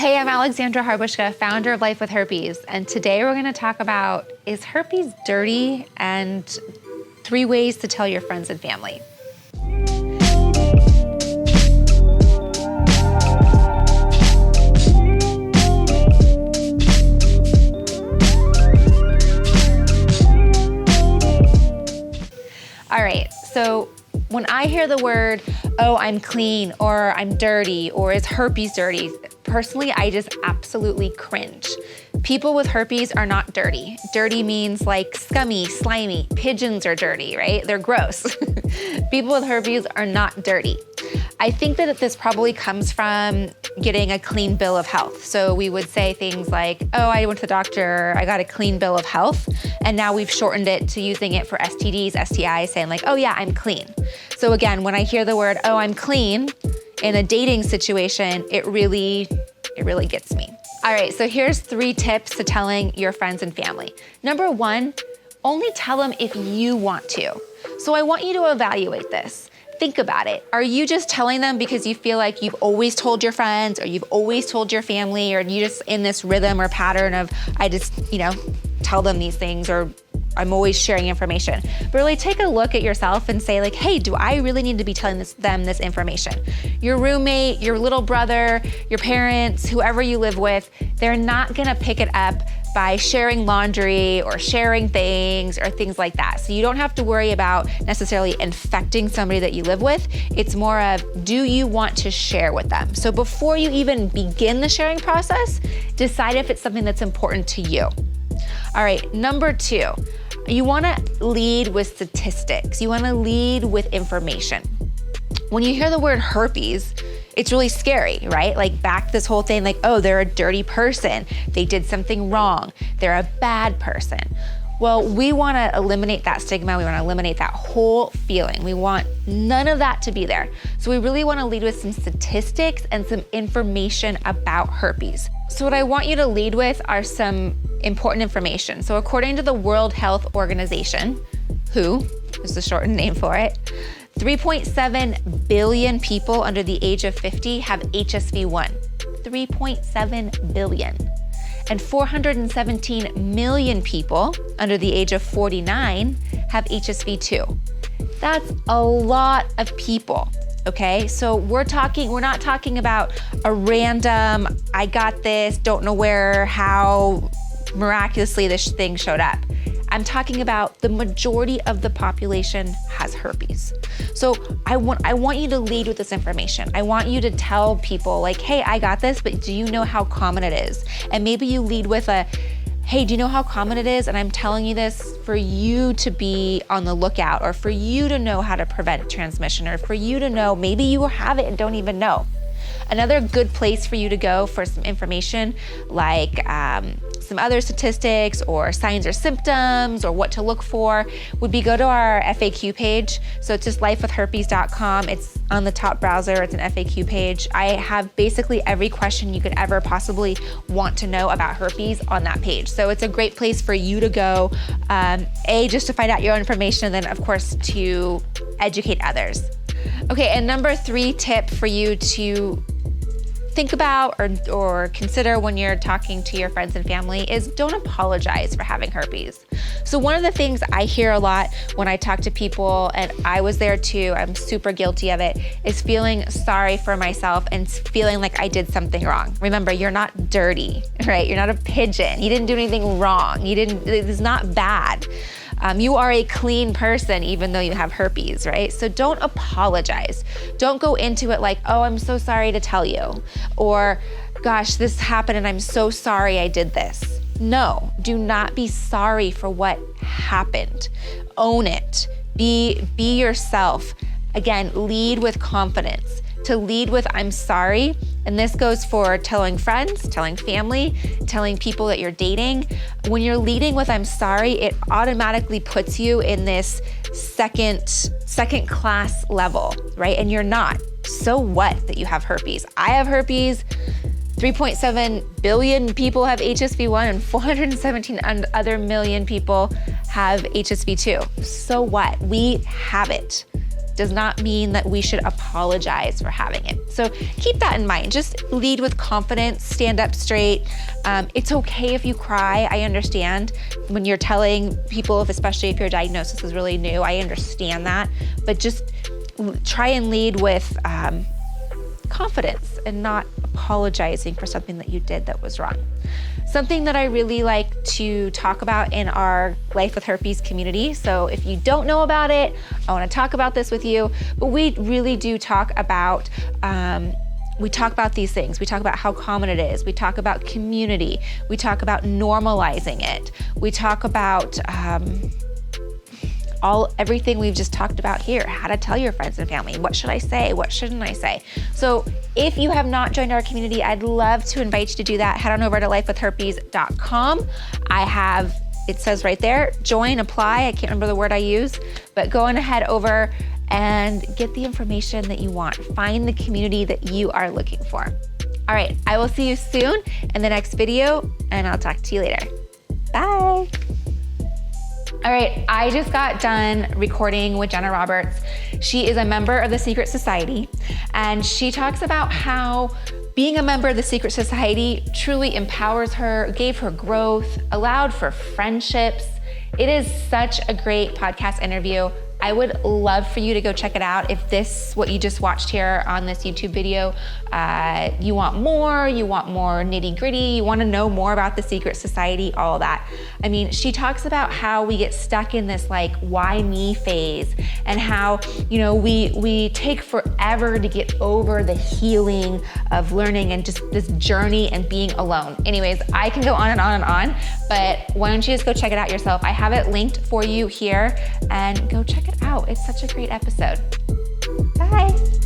Hey, I'm Alexandra Harbushka, founder of Life With Herpes, and today we're gonna talk about, is herpes dirty, and 3 ways to tell your friends and family. All right, so when I hear the word, oh, I'm clean, or I'm dirty, or is herpes dirty, personally, I just absolutely cringe. People with herpes are not dirty. Dirty means like scummy, slimy. Pigeons are dirty, right? They're gross. People with herpes are not dirty. I think that this probably comes from getting a clean bill of health. So we would say things like, oh, I went to the doctor, I got a clean bill of health. And now we've shortened it to using it for STDs, STIs, saying like, oh yeah, I'm clean. So again, when I hear the word, oh, I'm clean, in a dating situation, it really gets me. All right, so here's 3 tips to telling your friends and family. Number 1, only tell them if you want to. So I want you to evaluate this. Think about it. Are you just telling them because you feel like you've always told your friends, or you've always told your family, or you just in this rhythm or pattern of, I just, tell them these things, or I'm always sharing information. But really take a look at yourself and say like, hey, do I really need to be telling them this information? Your roommate, your little brother, your parents, whoever you live with, they're not gonna pick it up by sharing laundry or sharing things or things like that. So you don't have to worry about necessarily infecting somebody that you live with. It's more of, do you want to share with them? So before you even begin the sharing process, decide if it's something that's important to you. All right, number 2, you wanna lead with statistics. You wanna lead with information. When you hear the word herpes, it's really scary, right? Like back this whole thing like, oh, they're a dirty person. They did something wrong. They're a bad person. Well, we wanna eliminate that stigma. We wanna eliminate that whole feeling. We want none of that to be there. So we really wanna lead with some statistics and some information about herpes. So what I want you to lead with are some important information. So according to the World Health Organization, WHO is the shortened name for it, 3.7 billion people under the age of 50 have HSV1. 3.7 billion. And 417 million people under the age of 49 have HSV2. That's a lot of people. Okay, so we're not talking about a random, I got this, don't know where, how miraculously this thing showed up. I'm talking about the majority of the population has herpes. So I want you to lead with this information. I want you to tell people like, hey, I got this, but do you know how common it is? And maybe you lead with a, hey, do you know how common it is? And I'm telling you this for you to be on the lookout, or for you to know how to prevent transmission, or for you to know, maybe you have it and don't even know. Another good place for you to go for some information, like some other statistics or signs or symptoms or what to look for, would be go to our FAQ page. So it's just lifewithherpes.com. It's on the top browser, it's an FAQ page. I have basically every question you could ever possibly want to know about herpes on that page. So it's a great place for you to go, just to find out your own information, and then of course to educate others. Okay, and number 3 tip for you to think about or consider when you're talking to your friends and family is don't apologize for having herpes. So one of the things I hear a lot when I talk to people, and I was there too, I'm super guilty of it, is feeling sorry for myself and feeling like I did something wrong. Remember, you're not dirty, right? You're not a pigeon. You didn't do anything wrong. It's not bad. You are a clean person even though you have herpes, right? So don't apologize. Don't go into it like, oh, I'm so sorry to tell you. Or, gosh, this happened and I'm so sorry I did this. No, do not be sorry for what happened. Own it. Be yourself. Again, lead with confidence. To lead with, I'm sorry, and this goes for telling friends, telling family, telling people that you're dating. When you're leading with, I'm sorry, it automatically puts you in this second class level, right? And you're not. So what that you have herpes? I have herpes. 3.7 billion people have HSV1 and 417 other million people have HSV2. So what? We have it. does not mean that we should apologize for having it. So keep that in mind. Just lead with confidence, stand up straight. It's okay if you cry. I understand when you're telling people, especially if your diagnosis is really new, I understand that, but just try and lead with confidence and not apologizing for something that you did that was wrong. Something that I really like to talk about in our Life with Herpes community. So if you don't know about it, I want to talk about this with you, but we really do talk about these things. We talk about how common it is. We talk about community. We talk about normalizing it. We talk about everything we've just talked about here, how to tell your friends and family, what should I say, what shouldn't I say? So if you have not joined our community, I'd love to invite you to do that. Head on over to lifewithherpes.com. It says right there, join, apply. I can't remember the word I use, but go on ahead over and get the information that you want. Find the community that you are looking for. All right, I will see you soon in the next video, and I'll talk to you later. Bye. All right, I just got done recording with Jenna Roberts. She is a member of the Secret Society, and she talks about how being a member of the Secret Society truly empowers her, gave her growth, allowed for friendships. It is such a great podcast interview. I would love for you to go check it out. If what you just watched here on this YouTube video, you want more nitty gritty, you wanna know more about the Secret Society, all that. I mean, she talks about how we get stuck in this like, why me phase, and how, we take forever to get over the healing of learning and just this journey and being alone. Anyways, I can go on and on and on, but why don't you just go check it out yourself? I have it linked for you here, and go check it out. It's such a great episode. Bye.